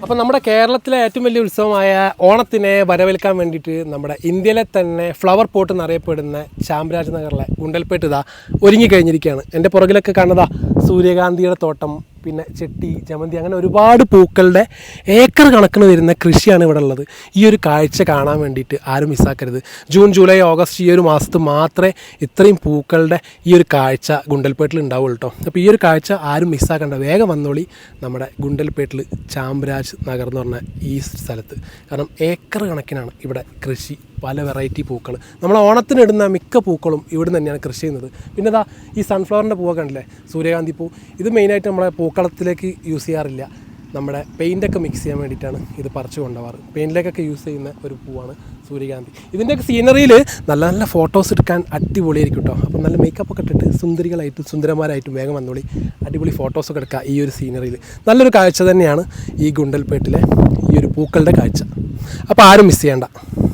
അപ്പോൾ നമ്മുടെ കേരളത്തിലെ ഏറ്റവും വലിയ ഉത്സവമായ ഓണത്തിനെ വരവേൽക്കാൻ വേണ്ടിയിട്ട് നമ്മുടെ ഇന്ത്യയിലെ തന്നെ ഫ്ലവർ പോട്ട് എന്നറിയപ്പെടുന്ന ചാമരാജ് നഗറിലെ ഗുണ്ടൽപേട്ട് ഇതാ ഒരുങ്ങിക്കഴിഞ്ഞിരിക്കുകയാണ്. എൻ്റെ പുറകിലൊക്കെ കാണുന്നതാ സൂര്യകാന്തിയുടെ തോട്ടം, പിന്നെ ചെട്ടി, ജമന്തി, അങ്ങനെ ഒരുപാട് പൂക്കളുടെ ഏക്കർ കണക്കിന് വരുന്ന കൃഷിയാണ് ഇവിടെ ഉള്ളത്. ഈ ഒരു കാഴ്ച കാണാൻ വേണ്ടിയിട്ട് ആരും മിസ്സാക്കരുത്. ജൂൺ, ജൂലൈ, ഓഗസ്റ്റ് ഈ ഒരു മാസത്ത് മാത്രമേ ഇത്രയും പൂക്കളുടെ ഈ ഒരു കാഴ്ച ഗുണ്ടൽപേട്ടിൽ ഉണ്ടാവുള്ളൂ കേട്ടോ. അപ്പോൾ ഈ ഒരു കാഴ്ച ആരും മിസ്സാക്കേണ്ട, വേഗം വന്നോളി നമ്മുടെ ഗുണ്ടൽപേട്ടിൽ ചാമരാജ് നഗർ എന്ന് പറഞ്ഞ ഈ സ്ഥലത്ത്. കാരണം ഏക്കർ കണക്കിനാണ് ഇവിടെ കൃഷി, പല വെറൈറ്റി പൂക്കൾ. നമ്മൾ ഓണത്തിനിടുന്ന മിക്ക പൂക്കളും ഇവിടെ തന്നെയാണ് കൃഷി ചെയ്യുന്നത്. പിന്നെ ഇതാ ഈ സൺഫ്ലവറിൻ്റെ പൂവൊക്കെ കണ്ടില്ലേ, സൂര്യകാന്തി പൂ. ഇത് മെയിനായിട്ട് നമ്മളെ പൂക്കളത്തിലേക്ക് യൂസ് ചെയ്യാറില്ല, നമ്മുടെ പെയിൻ്റൊക്കെ മിക്സ് ചെയ്യാൻ വേണ്ടിയിട്ടാണ് ഇത് പറിച്ചു കൊണ്ടുപോകാറ്. പെയിൻറ്റിലേക്കൊക്കെ യൂസ് ചെയ്യുന്ന ഒരു പൂവാണ് സൂര്യകാന്തി. ഇതിൻ്റെയൊക്കെ സീനറിയിൽ നല്ല നല്ല ഫോട്ടോസ് എടുക്കാൻ അടിപൊളിയായിരിക്കും കേട്ടോ. അപ്പം നല്ല മേക്കപ്പൊക്കെ ഇട്ടിട്ട് സുന്ദരികളായിട്ടും സുന്ദരന്മാരായിട്ടും വേഗം വന്നോളി, അടിപൊളി ഫോട്ടോസൊക്കെ എടുക്കുക ഈ ഒരു സീനറിയിൽ. നല്ലൊരു കാഴ്ച തന്നെയാണ് ഈ ഗുണ്ടൽപേട്ടിലെ ഈ ഒരു പൂക്കളുടെ കാഴ്ച. അപ്പോൾ ആരും മിസ് ചെയ്യേണ്ട.